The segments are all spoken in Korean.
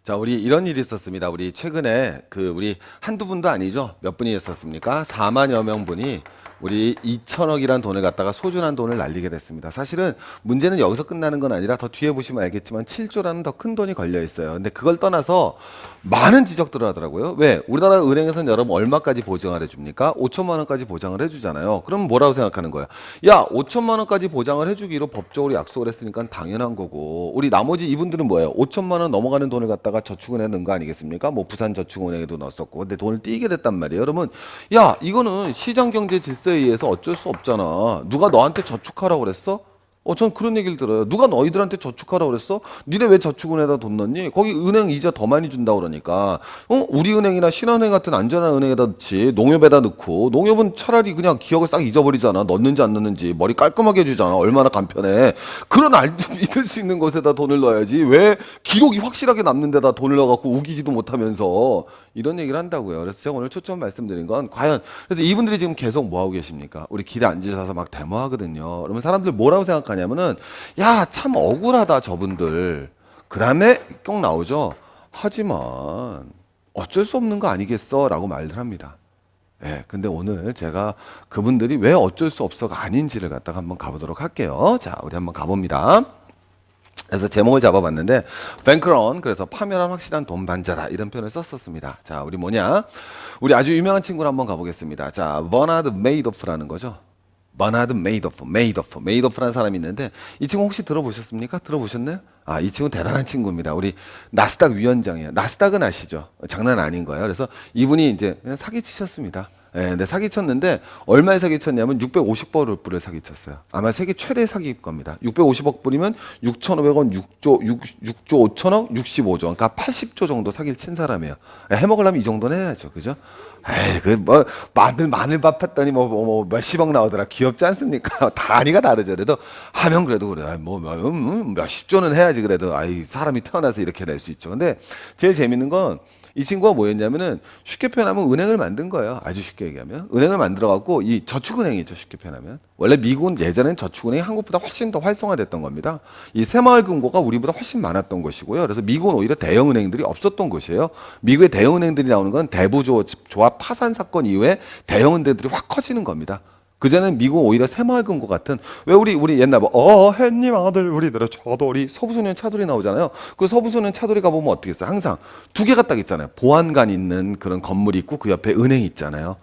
자, 우리 이런 일이 있었습니다. 우리 최근에 우리 한두 분도 아니죠. 몇 분이 있었습니까? 4만여 명분이 우리 2천억이란 돈을 갖다가 소중한 돈을 날리게 됐습니다. 사실은 문제는 여기서 끝나는 건 아니라 더 뒤에 보시면 알겠지만 7조라는 더 큰 돈이 걸려 있어요. 근데 그걸 떠나서 많은 지적들을 하더라고요. 왜? 우리나라 은행에서는 여러분 얼마까지 보장을 해줍니까? 5천만 원까지 보장을 해주잖아요. 그럼 뭐라고 생각하는 거야? 야, 5천만 원까지 보장을 해주기로 법적으로 약속을 했으니까 당연한 거고, 우리 나머지 이분들은 뭐예요? 5천만 원 넘어가는 돈을 갖다가 저축은행에 넣은 거 아니겠습니까? 뭐 부산저축은행에도 넣었었고, 근데 돈을 띄게 됐단 말이에요. 여러분, 야, 이거는 시장경제 질서에 의해서 어쩔 수 없잖아. 누가 너한테 저축하라고 그랬어? 전 그런 얘기를 들어요. 누가 너희들한테 저축하라고 그랬어? 니네 왜 저축은행에다 돈 넣니? 거기 은행 이자 더 많이 준다 그러니까. 우리은행이나 신한은행 같은 안전한 은행에다 넣지. 농협에다 넣고. 농협은 차라리 그냥 기억을 싹 잊어버리잖아. 넣는지 안 넣는지. 머리 깔끔하게 해주잖아. 얼마나 간편해. 그런 믿을 수 있는 곳에다 돈을 넣어야지. 왜 기록이 확실하게 남는 데다 돈을 넣어갖고 우기지도 못하면서 이런 얘기를 한다고요. 그래서 제가 오늘 초점 말씀드린 건 과연, 그래서 이분들이 지금 계속 뭐 하고 계십니까? 우리 길에 앉으셔서 막 데모하거든요. 그러면 사람들 뭐라고 생각하냐면은, 야, 참 억울하다 저분들. 그 다음에 꼭 나오죠. 하지만 어쩔 수 없는 거 아니겠어? 라고 말들 합니다. 예, 근데 오늘 제가 그분들이 왜 어쩔 수 없어가 아닌지를 갖다가 한번 가보도록 할게요. 자, 우리 한번 가봅니다. 그래서 제목을 잡아봤는데, 뱅크런, 그래서 파멸한 확실한 돈 반자다, 이런 표현을 썼었습니다. 자, 우리 뭐냐? 우리 아주 유명한 친구를 한번 가보겠습니다. 자, 버나드 메이도프라는 거죠. 버나드 메이도프라는 사람이 있는데, 이 친구 혹시 들어보셨습니까? 들어보셨나요? 아, 이 친구 대단한 친구입니다. 우리 나스닥 위원장이에요. 나스닥은 아시죠? 장난 아닌 거예요. 그래서 이분이 이제 그냥 사기치셨습니다. 예, 근데 사기쳤는데 얼마에 사기쳤냐면 650억 불을 사기쳤어요. 아마 세계 최대 사기일 겁니다. 650억 불이면 6,500원, 6조 5천억, 65조. 그러니까 80조 정도 사기를 친 사람이에요. 예, 해먹으려면 이 정도는 해야죠. 그죠? 에이, 마늘밥 했더니 몇십억 나오더라. 귀엽지 않습니까? 단위가 다르죠. 그래도 하면 그래도 그래. 몇십 조는 해야지. 그래도, 사람이 태어나서 이렇게 낼 수 있죠. 근데 제일 재밌는 건, 이 친구가 뭐였냐면은, 쉽게 표현하면 은행을 만든 거예요. 아주 쉽게 얘기하면. 은행을 만들어갖고, 이 저축은행이죠. 쉽게 표현하면. 원래 미국은 예전엔 저축은행이 한국보다 훨씬 더 활성화됐던 겁니다. 이 새마을금고가 우리보다 훨씬 많았던 것이고요. 그래서 미국은 오히려 대형은행들이 없었던 것이에요. 미국의 대형은행들이 나오는 건 대부조합 파산 사건 이후에 대형은행들이 확 커지는 겁니다. 그전에는 미국 오히려 새마을금고 같은, 왜 우리 옛날 햇님 아들 우리들의 차돌이, 서부소년 차돌이 나오잖아요. 그 서부소년 차돌이 가보면 어떻게 했어요? 항상 두 개가 딱 있잖아요. 보안관 있는 그런 건물이 있고 그 옆에 은행이 있잖아요.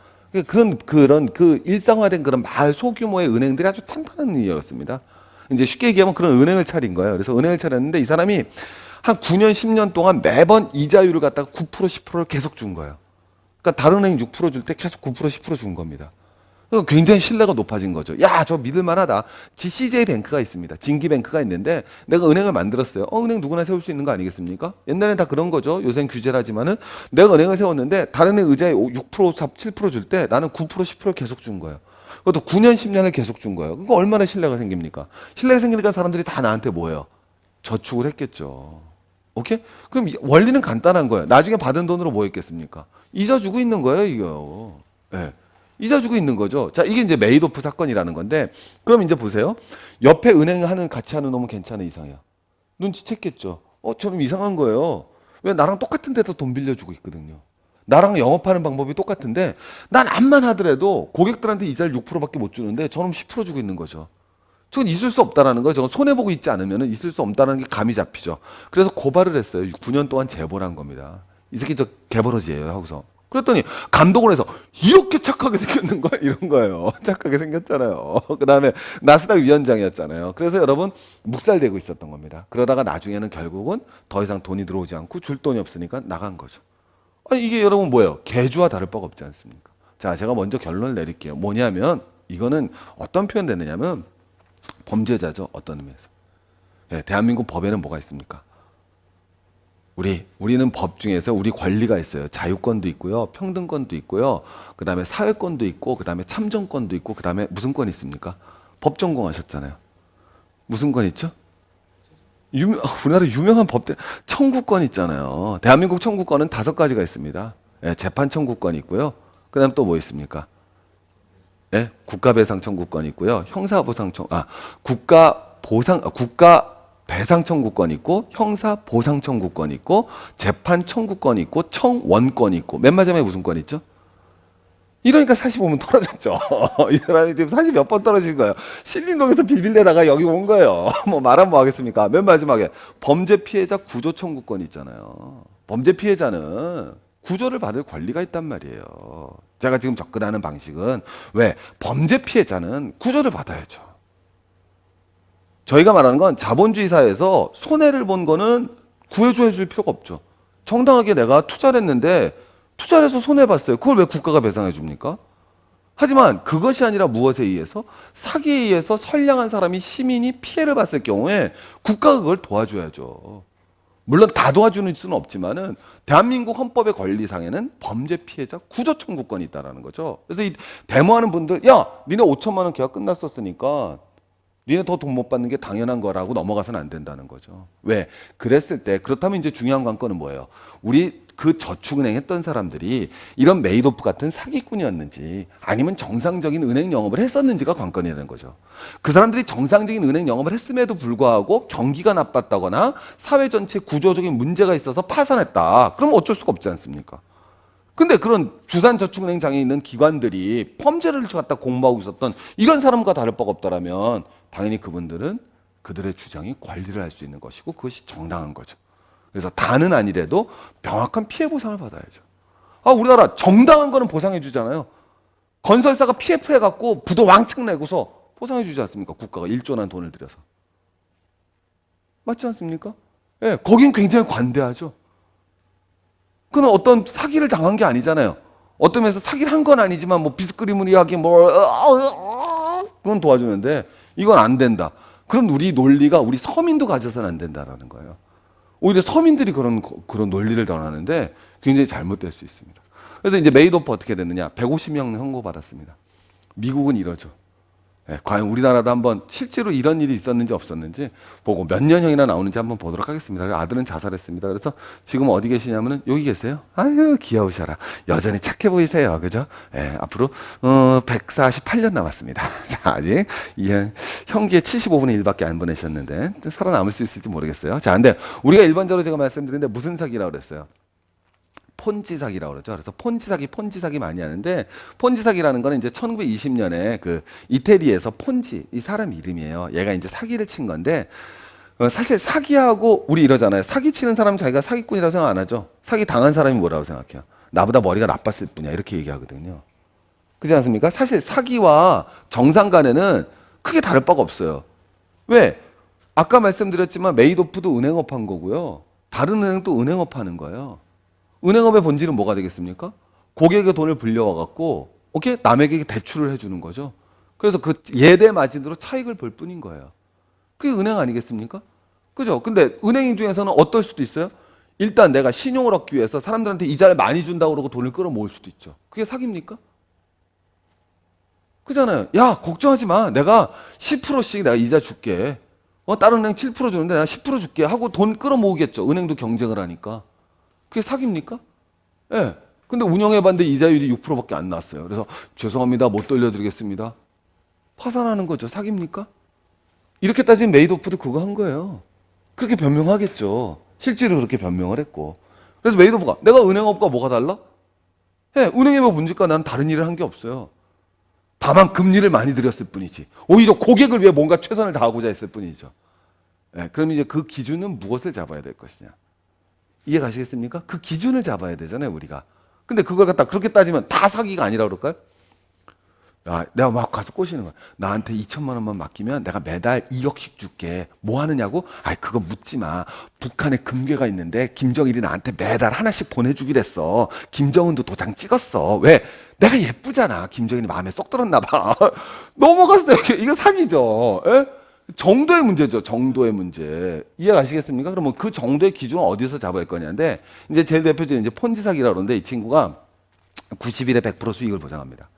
그런 일상화된 그런 마을 소규모의 은행들이 아주 탄탄한 일이었습니다. 이제 쉽게 얘기하면 그런 은행을 차린 거예요. 그래서 은행을 차렸는데 이 사람이 한 9년, 10년 동안 매번 이자율을 갖다가 9%, 10%를 계속 준 거예요. 그러니까 다른 은행 6% 줄 때 계속 9%, 10% 준 겁니다. 굉장히 신뢰가 높아진 거죠. 야, 저 믿을만하다. CJ뱅크가 있습니다. 진기뱅크가 있는데 내가 은행을 만들었어요. 은행 누구나 세울 수 있는 거 아니겠습니까? 옛날엔 다 그런 거죠. 요새는 규제라지만은 내가 은행을 세웠는데 다른 애 의자에 6%, 7% 줄 때 나는 9%, 10% 계속 준 거예요. 그것도 9년, 10년을 계속 준 거예요. 그거 얼마나 신뢰가 생깁니까? 신뢰가 생기니까 사람들이 다 나한테 뭐예요? 저축을 했겠죠. 오케이? 그럼 원리는 간단한 거예요. 나중에 받은 돈으로 뭐 했겠습니까? 이자 주고 있는 거예요, 이거. 네. 이자 주고 있는 거죠. 자, 이게 이제 메이도프 사건이라는 건데, 그럼 이제 보세요. 옆에 은행 같이 하는 놈은 괜찮은 이상이야. 눈치챘겠죠. 좀 이상한 거예요. 왜 나랑 똑같은 데서 돈 빌려주고 있거든요. 나랑 영업하는 방법이 똑같은데, 난 암만 하더라도 고객들한테 이자를 6%밖에 못 주는데, 저놈 10% 주고 있는 거죠. 저건 있을 수 없다라는 거예요. 저건 손해보고 있지 않으면 있을 수 없다는 게 감이 잡히죠. 그래서 고발을 했어요. 9년 동안 제보를 한 겁니다. 이 새끼 저 개버러지예요 하고서. 그랬더니 감독원 에서 이렇게 착하게 생겼는 거야? 이런 거예요. 착하게 생겼잖아요. 그 다음에 나스닥 위원장이었잖아요. 그래서 여러분 묵살되고 있었던 겁니다. 그러다가 나중에는 결국은 더 이상 돈이 들어오지 않고 줄 돈이 없으니까 나간 거죠. 이게 여러분 뭐예요? 개주와 다를 바가 없지 않습니까? 자, 제가 먼저 결론을 내릴게요. 뭐냐면 이거는 어떤 표현 되느냐면 범죄자죠. 어떤 의미에서. 예, 대한민국 법에는 뭐가 있습니까? 우리는 법 중에서 우리 권리가 있어요. 자유권도 있고요. 평등권도 있고요. 그 다음에 사회권도 있고, 그 다음에 참정권도 있고, 그 다음에 무슨 권 있습니까? 법 전공하셨잖아요. 무슨 권 있죠? 우리나라 유명한 청구권 있잖아요. 대한민국 청구권은 5가지가 있습니다. 예, 재판 청구권이 있고요. 그 다음 또 뭐 있습니까? 예, 국가배상 청구권이 있고요. 국가 배상 청구권 있고 형사 보상 청구권 있고 재판 청구권 있고 청원권 있고 맨 마지막에 무슨 권 있죠? 이러니까 45분 떨어졌죠. 이 사람이 지금 40 몇 번 떨어진 거예요. 신림동에서 비빌대다가 여기 온 거예요. 뭐 말하면 뭐 하겠습니까? 맨 마지막에 범죄 피해자 구조 청구권 있잖아요. 범죄 피해자는 구조를 받을 권리가 있단 말이에요. 제가 지금 접근하는 방식은 왜? 범죄 피해자는 구조를 받아야죠. 저희가 말하는 건 자본주의 사회에서 손해를 본 거는 구해줘 줄 필요가 없죠. 정당하게 내가 투자를 했는데 투자를 해서 손해봤어요. 그걸 왜 국가가 배상해 줍니까? 하지만 그것이 아니라 무엇에 의해서? 사기에 의해서 선량한 사람이 시민이 피해를 봤을 경우에 국가가 그걸 도와줘야죠. 물론 다 도와주는 수는 없지만은 대한민국 헌법의 권리상에는 범죄 피해자 구조 청구권이 있다라는 거죠. 그래서 이 데모하는 분들, 야, 니네 5천만 원 계약 끝났었으니까 니네 더 돈 못 받는 게 당연한 거라고 넘어가서는 안 된다는 거죠. 왜? 그랬을 때 그렇다면 이제 중요한 관건은 뭐예요? 우리 그 저축은행 했던 사람들이 이런 메이도프 같은 사기꾼이었는지 아니면 정상적인 은행 영업을 했었는지가 관건이라는 거죠. 그 사람들이 정상적인 은행 영업을 했음에도 불구하고 경기가 나빴다거나 사회 전체 구조적인 문제가 있어서 파산했다. 그럼 어쩔 수가 없지 않습니까? 근데 그런 주산저축은행장에 있는 기관들이 범죄를 갖다 공모하고 있었던 이런 사람과 다를 바가 없다라면 당연히 그분들은 그들의 주장이 관리를 할 수 있는 것이고 그것이 정당한 거죠. 그래서 다는 아니래도 명확한 피해 보상을 받아야죠. 아, 우리나라 정당한 거는 보상해 주잖아요. 건설사가 PF 해갖고 부도 왕창 내고서 보상해 주지 않습니까? 국가가 1조라는 돈을 들여서. 맞지 않습니까? 예, 거긴 굉장히 관대하죠. 그건 어떤 사기를 당한 게 아니잖아요. 어떤 면에서 사기를 한 건 아니지만 뭐 비스크리무리하게 뭐 그건 도와주는데 이건 안 된다. 그런 우리 논리가 우리 서민도 가져서는 안 된다라는 거예요. 오히려 서민들이 그런 논리를 전하는데 굉장히 잘못될 수 있습니다. 그래서 이제 메이도프 어떻게 됐느냐? 150명 선고받았습니다. 미국은 이러죠. 예, 과연 우리나라도 한번 실제로 이런 일이 있었는지 없었는지 보고 몇 년형이나 나오는지 한번 보도록 하겠습니다. 아들은 자살했습니다. 그래서 지금 어디 계시냐면은 여기 계세요. 아유, 귀여우셔라. 여전히 착해 보이세요. 그죠? 예, 앞으로 148년 남았습니다. 자, 아직 형기의 75분의 1밖에 안 보내셨는데 살아남을 수 있을지 모르겠어요. 자, 근데 우리가 일반적으로 제가 말씀드리는데 무슨 사기라고 그랬어요? 폰지 사기라고 그러죠. 그래서 폰지 사기 많이 하는데 폰지 사기라는 거는 이제 1920년에 그 이태리에서 폰지 이 사람 이름이에요. 얘가 이제 사기를 친 건데 사실 사기하고 우리 이러잖아요. 사기 치는 사람 자기가 사기꾼이라고 생각 안 하죠. 사기 당한 사람이 뭐라고 생각해요? 나보다 머리가 나빴을 뿐이야. 이렇게 얘기하거든요. 그렇지 않습니까? 사실 사기와 정상 간에는 크게 다를 바가 없어요. 왜? 아까 말씀드렸지만 메이도프도 은행업 한 거고요. 다른 은행도 은행업 하는 거예요. 은행업의 본질은 뭐가 되겠습니까? 고객의 돈을 불려와 갖고 오케이? 남에게 대출을 해주는 거죠. 그래서 그 예대 마진으로 차익을 볼 뿐인 거예요. 그게 은행 아니겠습니까? 그죠? 근데 은행 중에서는 어떨 수도 있어요? 일단 내가 신용을 얻기 위해서 사람들한테 이자를 많이 준다고 그러고 돈을 끌어모을 수도 있죠. 그게 사기입니까? 그잖아요. 야, 걱정하지 마. 내가 10%씩 내가 이자 줄게. 다른 은행 7% 주는데 내가 10% 줄게 하고 돈 끌어모으겠죠. 은행도 경쟁을 하니까. 그게 사기입니까? 예. 근데 운영해봤는데 이자율이 6%밖에 안 났어요. 그래서 죄송합니다. 못 돌려드리겠습니다. 파산하는 거죠. 사기입니까? 이렇게 따지면 메이도프도 그거 한 거예요. 그렇게 변명하겠죠. 실제로 그렇게 변명을 했고. 그래서 메이도프가 내가 은행업과 뭐가 달라? 예, 은행업의 문제과 나는 다른 일을 한 게 없어요. 다만 금리를 많이 들였을 뿐이지. 오히려 고객을 위해 뭔가 최선을 다하고자 했을 뿐이죠. 예, 그럼 이제 그 기준은 무엇을 잡아야 될 것이냐? 이해 가시겠습니까? 그 기준을 잡아야 되잖아요, 우리가. 근데 그걸 갖다 그렇게 따지면 다 사기가 아니라 그럴까요? 야, 내가 막 가서 꼬시는 거야. 나한테 2천만 원만 맡기면 내가 매달 2억씩 줄게. 뭐 하느냐고? 아이, 그거 묻지 마. 북한에 금괴가 있는데 김정일이 나한테 매달 하나씩 보내주기로 했어. 김정은도 도장 찍었어. 왜? 내가 예쁘잖아. 김정일이 마음에 쏙 들었나 봐. 넘어갔어요. 이거 사기죠. 에? 정도의 문제죠. 정도의 문제. 이해 가시겠습니까? 그러면 그 정도의 기준을 어디서 잡아야 할 거냐인데, 이제 제일 대표적인 이제 폰지 사기라고 그러는데 이 친구가 90일에 100% 수익을 보장합니다.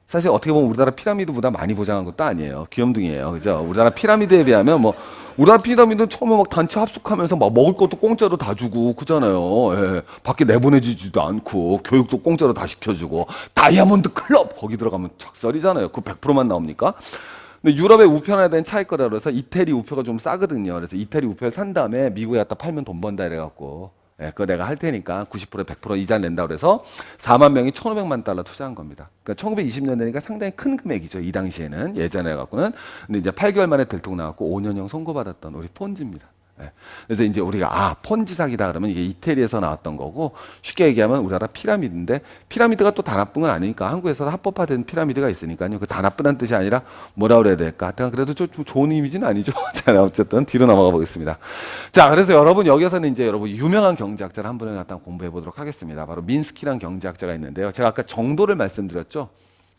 사실 어떻게 보면 우리나라 피라미드보다 많이 보장한 것도 아니에요. 귀염둥이에요. 그죠? 우리나라 피라미드에 비하면 뭐, 우리나라 피라미드는 처음에 막 단체 합숙하면서 막 먹을 것도 공짜로 다 주고, 그잖아요. 예. 밖에 내보내주지도 않고, 교육도 공짜로 다 시켜주고, 다이아몬드 클럽! 거기 들어가면 작살이잖아요. 그 100%만 나옵니까? 근데 유럽의 우표나 된 차일 거라 그래서 이태리 우표가 좀 싸거든요. 그래서 이태리 우표를 산 다음에 미국에 갖다 팔면 돈 번다 이래갖고 예, 그거 내가 할 테니까 90% 100% 이자 낸다 그래서 4만 명이 1,500만 달러 투자한 겁니다. 그러니까 1920년대니까 상당히 큰 금액이죠. 이 당시에는 예전에 갖고는. 근데 이제 8개월 만에 들통 나왔고 5년형 선고받았던 우리 폰지입니다. 예. 그래서 이제 우리가 폰지 사기다 그러면 이게 이태리에서 나왔던 거고 쉽게 얘기하면 우리나라 피라미드인데 피라미드가 또 다 나쁜 건 아니니까 한국에서 합법화된 피라미드가 있으니까요. 그 다 나쁘다는 뜻이 아니라 뭐라 그래야 될까? 하여튼 그래도 좀 좋은 이미지는 아니죠. 자, 어쨌든 뒤로 넘어가 보겠습니다. 자, 그래서 여러분 여기서는 이제 여러분 유명한 경제학자를 한 분을 갖다 공부해 보도록 하겠습니다. 바로 민스키라는 경제학자가 있는데요. 제가 아까 정도를 말씀드렸죠.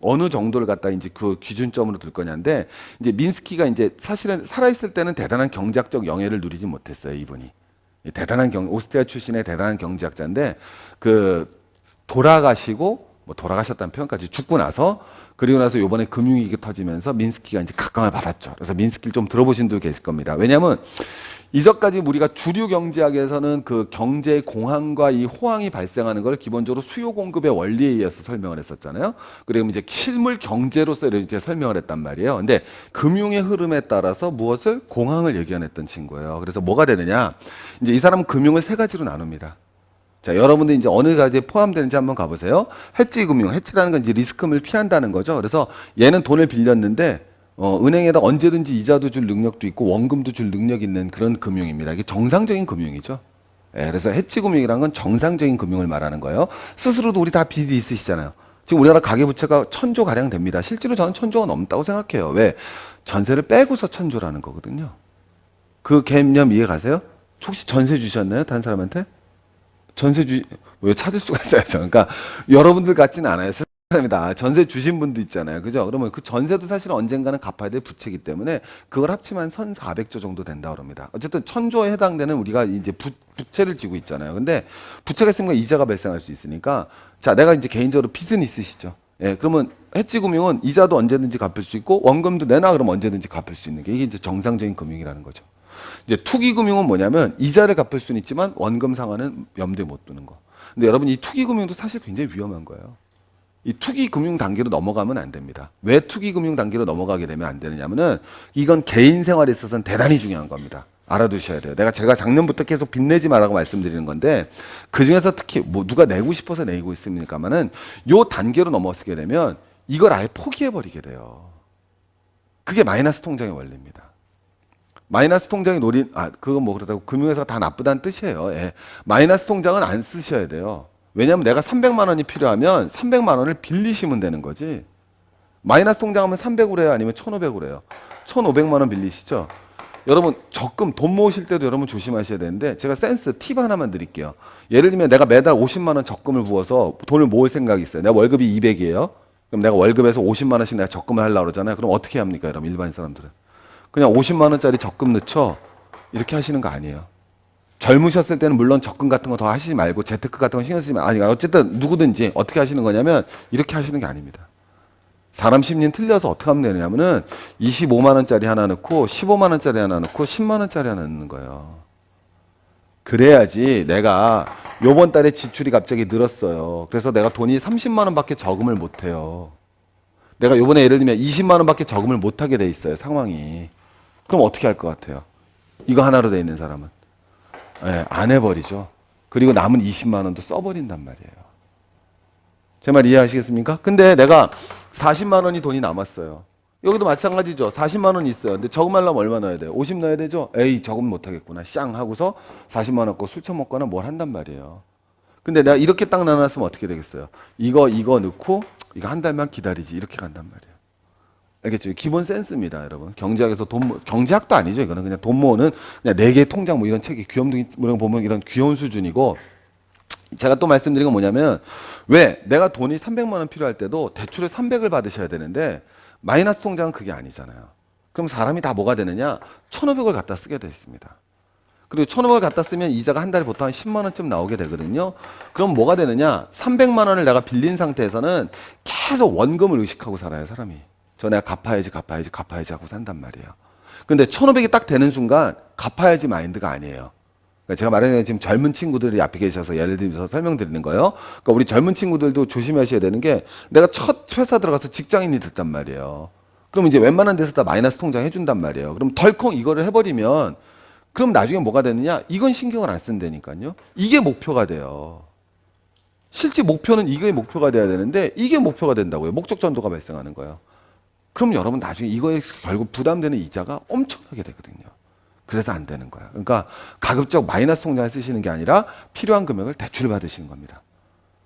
어느 정도를 갖다 이제 그 기준점으로 둘 거냐인데 이제 민스키가 이제 사실은 살아있을 때는 대단한 경제학적 영예를 누리지 못했어요. 이분이 대단한 오스트리아 출신의 대단한 경제학자인데 그 돌아가시고 뭐 돌아가셨다는 표현까지 죽고 나서 그리고 나서 요번에 금융위기 터지면서 민스키가 이제 각광을 받았죠. 그래서 민스키를 좀 들어보신 분도 계실 겁니다. 왜냐하면 이전까지 우리가 주류 경제학에서는 그 경제의 공황과 이 호황이 발생하는 걸 기본적으로 수요 공급의 원리에 의해서 설명을 했었잖아요. 그리고 이제 실물 경제로서 이제 설명을 했단 말이에요. 근데 금융의 흐름에 따라서 무엇을 공황을 예견했던 친구예요. 그래서 뭐가 되느냐? 이제 이 사람은 금융을 세 가지로 나눕니다. 자, 여러분들 이제 어느 가지에 포함되는지 한번 가보세요. 해지 금융, 해지라는 건 이제 리스크를 피한다는 거죠. 그래서 얘는 돈을 빌렸는데 은행에다 언제든지 이자도 줄 능력도 있고 원금도 줄 능력 있는 그런 금융입니다. 이게 정상적인 금융이죠. 예, 그래서 해치 금융이라는 건 정상적인 금융을 말하는 거예요. 스스로도 우리 다 빚이 있으시잖아요. 지금 우리나라 가계부채가 1,000조 가량 됩니다. 실제로 저는 1,000조가 넘다고 생각해요. 왜? 전세를 빼고서 1,000조라는 거거든요. 그 개념 이해 가세요? 혹시 전세 주셨나요? 다른 사람한테? 왜 찾을 수가 있어요? 그러니까 여러분들 같지는 않아요. 사람이다. 전세 주신 분도 있잖아요. 그죠? 그러면 그 전세도 사실 언젠가는 갚아야 될 부채이기 때문에 그걸 합치면 1,400조 정도 된다 그럽니다. 어쨌든 1,000조에 해당되는 우리가 이제 부채를 지고 있잖아요. 근데 부채가 있으면 이자가 발생할 수 있으니까 자, 내가 이제 개인적으로 빚은 있으시죠. 예, 그러면 해지금융은 이자도 언제든지 갚을 수 있고 원금도 내놔 그러면 언제든지 갚을 수 있는 게 이게 이제 정상적인 금융이라는 거죠. 이제 투기금융은 뭐냐면 이자를 갚을 수는 있지만 원금 상환은 염두에 못 두는 거. 근데 여러분 이 투기금융도 사실 굉장히 위험한 거예요. 이 투기 금융 단계로 넘어가면 안 됩니다. 왜 투기 금융 단계로 넘어가게 되면 안 되느냐면은 이건 개인 생활에 있어서는 대단히 중요한 겁니다. 알아두셔야 돼요. 제가 작년부터 계속 빚내지 말라고 말씀드리는 건데 그 중에서 특히 뭐 누가 내고 싶어서 내고 있습니까만은 요 단계로 넘어서게 되면 이걸 아예 포기해 버리게 돼요. 그게 마이너스 통장의 원리입니다. 마이너스 통장이 그건 뭐 그렇다고 금융회사가 다 나쁘다는 뜻이에요. 예. 마이너스 통장은 안 쓰셔야 돼요. 왜냐하면 내가 300만 원이 필요하면 300만 원을 빌리시면 되는 거지. 마이너스 통장하면 300으로 해요? 아니면 1,500으로 해요? 1,500만 원 빌리시죠? 여러분 적금 돈 모으실 때도 여러분 조심하셔야 되는데 제가 팁 하나만 드릴게요. 예를 들면 내가 매달 50만 원 적금을 부어서 돈을 모을 생각이 있어요. 내가 월급이 200이에요. 그럼 내가 월급에서 50만 원씩 내가 적금을 하려고 그러잖아요. 그럼 어떻게 합니까? 여러분 일반인 사람들은. 그냥 50만 원짜리 적금 넣죠? 이렇게 하시는 거 아니에요. 젊으셨을 때는 물론 적금 같은 거 더 하시지 말고 재테크 같은 거 신경 쓰지 말고 어쨌든 누구든지 어떻게 하시는 거냐면 이렇게 하시는 게 아닙니다. 사람 심리는 틀려서 어떻게 하면 되느냐면은 25만 원짜리 하나 넣고 15만 원짜리 하나 넣고 10만 원짜리 하나 넣는 거예요. 그래야지 내가 요번 달에 지출이 갑자기 늘었어요. 그래서 내가 돈이 30만 원밖에 저금을 못 해요. 내가 요번에 예를 들면 20만 원밖에 저금을 못 하게 돼 있어요. 상황이. 그럼 어떻게 할 것 같아요? 이거 하나로 돼 있는 사람은. 예, 안 해버리죠. 그리고 남은 20만 원도 써버린단 말이에요. 제 말 이해하시겠습니까? 근데 내가 40만 원이 돈이 남았어요. 여기도 마찬가지죠. 40만 원이 있어요. 근데 저금하려면 얼마 넣어야 돼요? 50 넣어야 되죠? 에이, 저금 못하겠구나. 쌍 하고서 40만 원 거 술 처먹거나 뭘 한단 말이에요. 근데 내가 이렇게 딱 나눴으면 어떻게 되겠어요? 이거 넣고 이거 한 달만 기다리지. 이렇게 간단 말이에요. 알겠죠? 기본 센스입니다, 여러분. 경제학에서 경제학도 아니죠. 이거는 그냥 돈 모으는 그냥 4개의 통장 뭐 이런 책이 귀염둥이 뭐 보면 이런 귀여운 수준이고 제가 또 말씀드린 건 뭐냐면 왜 내가 돈이 300만 원 필요할 때도 대출을 300을 받으셔야 되는데 마이너스 통장은 그게 아니잖아요. 그럼 사람이 다 뭐가 되느냐? 1,500을 갖다 쓰게 돼 있습니다. 그리고 1,500을 갖다 쓰면 이자가 한 달에 보통 한 10만 원쯤 나오게 되거든요. 그럼 뭐가 되느냐? 300만 원을 내가 빌린 상태에서는 계속 원금을 의식하고 살아요, 사람이. 내가 갚아야지 하고 산단 말이에요. 근데 1,500이 딱 되는 순간 갚아야지 마인드가 아니에요. 그러니까 제가 말하는 건 지금 젊은 친구들이 앞에 계셔서 예를 들어서 설명드리는 거예요. 그러니까 우리 젊은 친구들도 조심하셔야 되는 게 내가 첫 회사 들어가서 직장인이 됐단 말이에요. 그럼 이제 웬만한 데서 다 마이너스 통장 해준단 말이에요. 그럼 덜컹 이거를 해버리면 그럼 나중에 뭐가 되느냐? 이건 신경을 안 쓴다니까요. 이게 목표가 돼요. 실제 목표는 이게 목표가 돼야 되는데 이게 목표가 된다고요. 목적 전도가 발생하는 거예요. 그럼 여러분 나중에 이거에 결국 부담되는 이자가 엄청나게 되거든요. 그래서 안 되는 거야. 그러니까 가급적 마이너스 통장을 쓰시는 게 아니라 필요한 금액을 대출 받으시는 겁니다.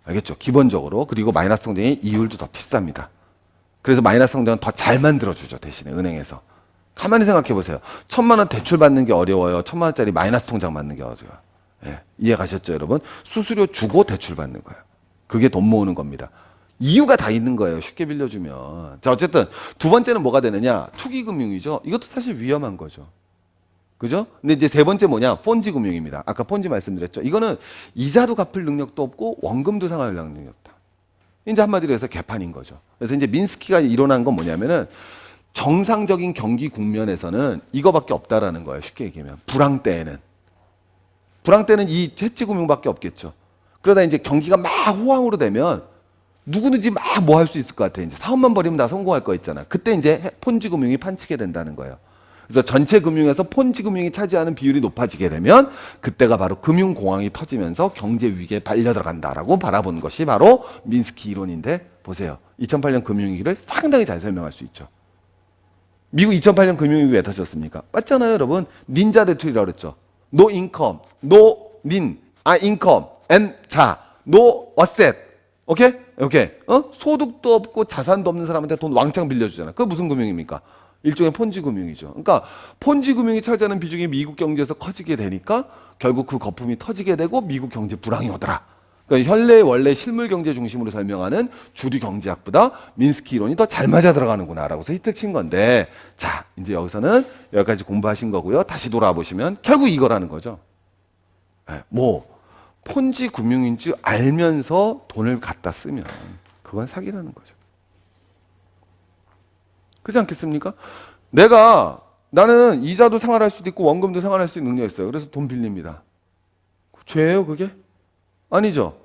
알겠죠? 기본적으로. 그리고 마이너스 통장의 이율도 더 비쌉니다. 그래서 마이너스 통장은 더 잘 만들어주죠. 대신에 은행에서. 가만히 생각해 보세요. 1,000만 원 대출 받는 게 어려워요. 1,000만 원짜리 마이너스 통장 받는 게 어려워요. 예, 이해 가셨죠, 여러분? 수수료 주고 대출 받는 거예요. 그게 돈 모으는 겁니다. 이유가 다 있는 거예요. 쉽게 빌려주면. 자, 어쨌든 두 번째는 뭐가 되느냐? 투기금융이죠. 이것도 사실 위험한 거죠. 그죠? 근데 이제 세 번째 뭐냐? 폰지 금융입니다. 아까 폰지 말씀드렸죠. 이거는 이자도 갚을 능력도 없고 원금도 상환할 능력도 없다. 이제 한마디로 해서 개판인 거죠. 그래서 이제 민스키가 일어난 건 뭐냐면은 정상적인 경기 국면에서는 이거밖에 없다라는 거예요. 쉽게 얘기하면. 불황 때에는 이 해치금융밖에 없겠죠. 그러다 이제 경기가 막 호황으로 되면 누구든지 막 뭐 할 수 있을 것 같아. 이제 사업만 벌이면 다 성공할 거 있잖아. 그때 이제 폰지 금융이 판치게 된다는 거예요. 그래서 전체 금융에서 폰지 금융이 차지하는 비율이 높아지게 되면 그때가 바로 금융 공황이 터지면서 경제 위기에 발려 들어간다라고 바라보는 것이 바로 민스키 이론인데 보세요. 2008년 금융위기를 상당히 잘 설명할 수 있죠. 미국 2008년 금융위기 왜 터졌습니까? 맞잖아요, 여러분. 닌자 대출이라고 그랬죠. No income, no 닌, income, and 자, no asset. 오케이? 오케이. 소득도 없고 자산도 없는 사람한테 돈 왕창 빌려주잖아. 그거 무슨 금융입니까? 일종의 폰지 금융이죠. 그러니까 폰지 금융이 차지하는 비중이 미국 경제에서 커지게 되니까 결국 그 거품이 터지게 되고 미국 경제 불황이 오더라. 그러니까 현재 원래 실물 경제 중심으로 설명하는 주류 경제학보다 민스키 이론이 더 잘 맞아 들어가는구나라고 해서 히트 친 건데, 자, 이제 여기서는 여기까지 공부하신 거고요. 다시 돌아보시면 결국 이거라는 거죠. 네, 뭐 폰지 금융인 줄 알면서 돈을 갖다 쓰면 그건 사기라는 거죠. 그렇지 않겠습니까? 나는 이자도 상환할 수도 있고 원금도 상환할 수 있는 능력이 있어요. 그래서 돈 빌립니다. 죄예요, 그게? 아니죠.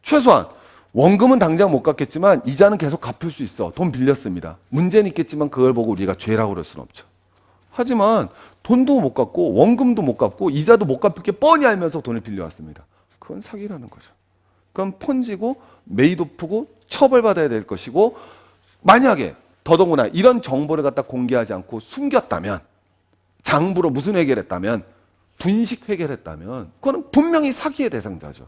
최소한 원금은 당장 못 갚겠지만 이자는 계속 갚을 수 있어. 돈 빌렸습니다. 문제는 있겠지만 그걸 보고 우리가 죄라고 그럴 수는 없죠. 하지만 돈도 못 갚고 원금도 못 갚고 이자도 못 갚을 게 뻔히 알면서 돈을 빌려왔습니다. 그건 사기라는 거죠. 그건 폰지고 메이드오프고 처벌받아야 될 것이고, 만약에 더더구나 이런 정보를 갖다 공개하지 않고 숨겼다면, 장부로 무슨 회계를 했다면, 분식 회계를 했다면 그거는 분명히 사기의 대상자죠.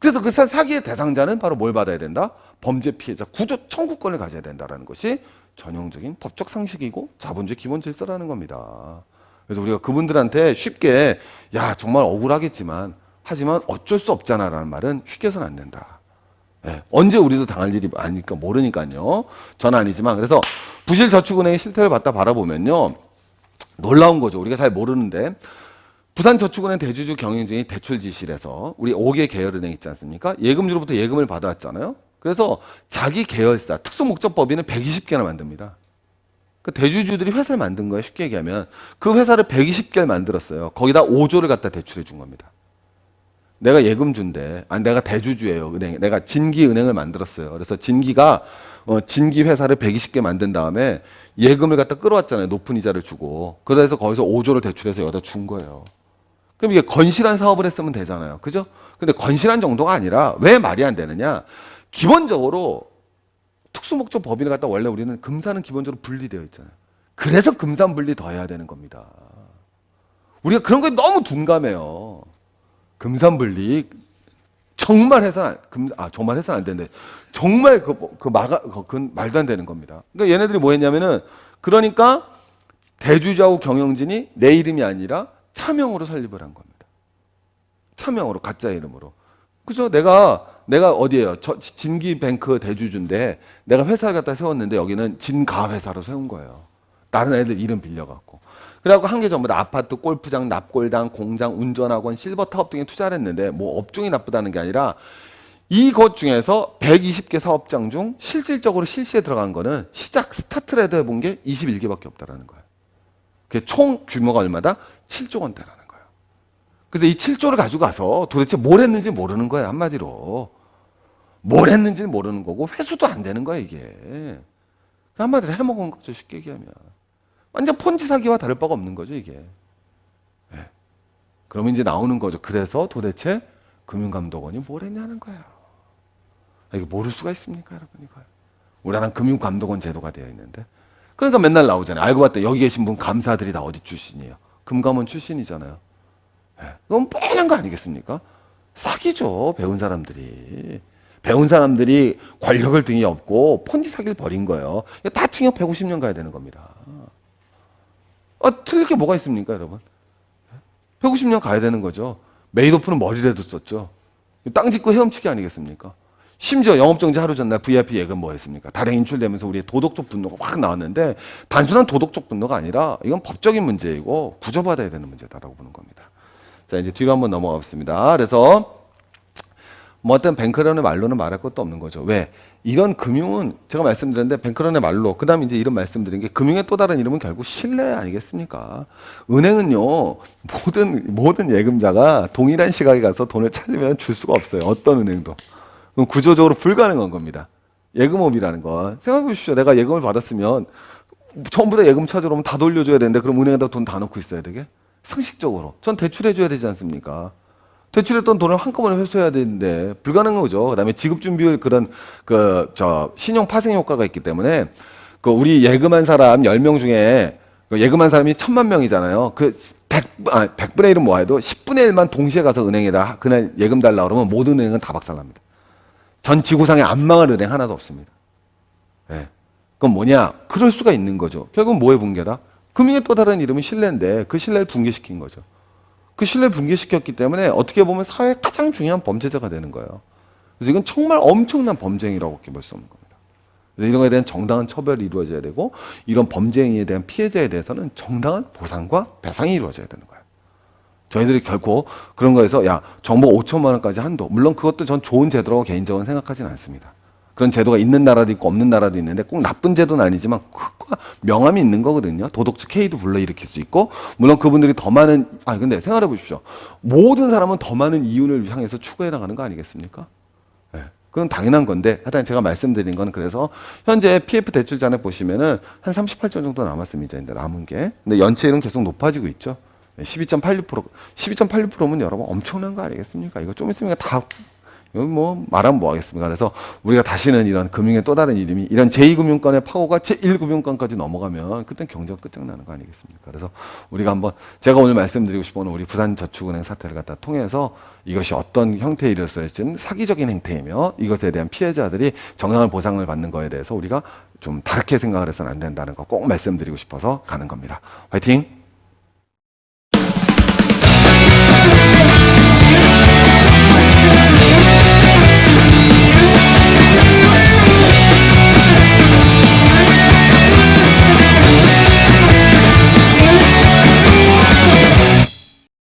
그래서 그 사기의 대상자는 바로 뭘 받아야 된다? 범죄 피해자 구조 청구권을 가져야 된다는 것이 전형적인 법적 상식이고 자본주의 기본 질서라는 겁니다. 그래서 우리가 그분들한테 쉽게 야 정말 억울하겠지만 하지만 어쩔 수 없잖아라는 말은 쉽게 해서는 안 된다. 네, 언제 우리도 당할 일이 아니니까 모르니까요. 전 아니지만 그래서 부실저축은행의 실태를 갖다 바라보면요. 놀라운 거죠. 우리가 잘 모르는데 부산저축은행 대주주 경영진이 대출 지시에서 우리 5개 계열은행 있지 않습니까? 예금주로부터 예금을 받아왔잖아요. 그래서 자기 계열사 특수목적법인을 120개나 만듭니다. 그 대주주들이 회사를 만든 거예요. 쉽게 얘기하면 그 회사를 120개를 만들었어요. 거기다 5조를 갖다 대출해 준 겁니다. 내가 예금주인데, 아니 내가 대주주예요. 은행, 내가 진기은행을 만들었어요. 그래서 진기가 진기 회사를 120개 만든 다음에 예금을 갖다 끌어왔잖아요. 높은 이자를 주고. 그래서 거기서 5조를 대출해서 여기다 준 거예요. 그럼 이게 건실한 사업을 했으면 되잖아요. 그죠? 근데 건실한 정도가 아니라 왜 말이 안 되느냐? 기본적으로 특수목적 법인을 갖다 원래 우리는 금산은 기본적으로 분리되어 있잖아요. 그래서 금산 분리 더 해야 되는 겁니다. 우리가 그런 거에 너무 둔감해요. 금산 분리 정말 해서는 정말 해서는 안 되는데 정말 그건 말도 안 되는 겁니다. 그러니까 얘네들이 뭐 했냐면은 그러니까 대주주하고 경영진이 내 이름이 아니라 차명으로 설립을 한 겁니다. 차명으로 가짜 이름으로. 그죠? 내가 어디예요? 진기뱅크 대주주인데 내가 회사를 갖다 세웠는데 여기는 진가회사로 세운 거예요. 다른 애들 이름 빌려갖고. 그래갖고 한 개 전부 다 아파트, 골프장, 납골당, 공장, 운전학원, 실버타업 등에 투자를 했는데 뭐 업종이 나쁘다는 게 아니라 이것 중에서 120개 사업장 중 실질적으로 실시에 들어간 거는 스타트라도 해본 게 21개밖에 없다라는 거예요. 그게 총 규모가 얼마다? 7조 원대라는 거예요. 그래서 이 7조를 가지고 가서 도대체 뭘 했는지 모르는 거예요. 한마디로. 뭘 했는지는 모르는 거고 회수도 안 되는 거예요, 이게. 한마디로 해먹은 거죠. 쉽게 얘기하면. 완전 폰지 사기와 다를 바가 없는 거죠, 이게. 네. 그러면 이제 나오는 거죠. 그래서 도대체 금융감독원이 뭘 했냐는 거예요. 이게 모를 수가 있습니까, 여러분, 이거. 우리나라는 금융감독원 제도가 되어 있는데. 그러니까 맨날 나오잖아요. 알고 봤더니 여기 계신 분 감사들이 다 어디 출신이에요? 금감원 출신이잖아요. 네. 그건 뻔한 거 아니겠습니까? 사기죠, 배운 사람들이. 배운 사람들이 권력을 등에 업고 폰지 사기를 벌인 거예요. 다 징역 150년 가야 되는 겁니다. 틀릴 게 뭐가 있습니까, 여러분? 150년 가야 되는 거죠. 메이도프는 머리라도 썼죠. 땅 짓고 헤엄치기 아니겠습니까? 심지어 영업정지 하루 전날 VIP 예금 뭐 했습니까? 달행 인출되면서 우리의 도덕적 분노가 확 나왔는데 단순한 도덕적 분노가 아니라 이건 법적인 문제이고 구조받아야 되는 문제다라고 보는 겁니다. 자, 이제 뒤로 한번 넘어가 보겠습니다. 그래서 뭐 어떤 뱅크런의 말로는 말할 것도 없는 거죠. 왜? 이런 금융은 제가 말씀드렸는데 뱅크런의 말로 그 다음에 이제 이런 말씀드린 게 금융의 또 다른 이름은 결국 신뢰 아니겠습니까? 은행은요 모든 예금자가 동일한 시각에 가서 돈을 찾으면 줄 수가 없어요. 어떤 은행도. 그럼 구조적으로 불가능한 겁니다. 예금업이라는 거 생각해 보십시오. 내가 예금을 받았으면 전부 다 예금 찾으러 오면 다 돌려줘야 되는데 그럼 은행에다 돈 다 넣고 있어야 되게? 상식적으로 전 대출해줘야 되지 않습니까? 대출했던 돈을 한꺼번에 회수해야 되는데 불가능한 거죠. 그다음에 지급 준비율 그런 신용 파생 효과가 있기 때문에 우리 예금한 사람 10명 중에 예금한 사람이 1000만 명이잖아요. 100분의 1은 뭐해도 10분의 1만 동시에 가서 은행에다 그날 예금 달라 그러면 모든 은행은 다 박살납니다. 전 지구상에 안 망할 은행 하나도 없습니다. 네. 그건 뭐냐? 그럴 수가 있는 거죠. 결국 뭐의 붕괴다? 금융의 또 다른 이름은 신뢰인데 그 신뢰를 붕괴시킨 거죠. 그 신뢰를 붕괴시켰기 때문에 어떻게 보면 사회의 가장 중요한 범죄자가 되는 거예요. 그래서 이건 정말 엄청난 범죄행위라고밖에 볼 수 없는 겁니다. 그래서 이런 거에 대한 정당한 처벌이 이루어져야 되고 이런 범죄 행위에 대한 피해자에 대해서는 정당한 보상과 배상이 이루어져야 되는 거예요. 저희들이 결코 그런 거에서 야 정보 5천만 원까지 한도 물론 그것도 전 좋은 제도라고 개인적으로 생각하지는 않습니다. 그런 제도가 있는 나라도 있고 없는 나라도 있는데 꼭 나쁜 제도는 아니지만 그것과 명함이 있는 거거든요. 도덕적 해이도 불러일으킬 수 있고 물론 그분들이 더 많은 근데 생각해 보십시오. 모든 사람은 더 많은 이윤을 향해서 추구해 나가는 거 아니겠습니까? 네. 그건 당연한 건데 하여튼 제가 말씀드린 건 그래서 현재 PF 대출 잔액 보시면은 한 38조 정도 남았습니다. 이제 남은 게. 근데 연체율은 계속 높아지고 있죠. 12.86%, 12.86%면 여러분 엄청난 거 아니겠습니까? 이거 좀 있으면 다 이건 뭐 말하면 뭐 하겠습니까? 그래서 우리가 다시는 이런 금융의 또 다른 이름이 이런 제2금융권의 파고가 제1금융권까지 넘어가면 그땐 경제가 끝장나는 거 아니겠습니까? 그래서 우리가 한번 제가 오늘 말씀드리고 싶은 우리 부산저축은행 사태를 갖다 통해서 이것이 어떤 형태에 이르렀을지는 사기적인 행태이며 이것에 대한 피해자들이 정당한 보상을 받는 거에 대해서 우리가 좀 다르게 생각을 해서는 안 된다는 거 꼭 말씀드리고 싶어서 가는 겁니다. 화이팅!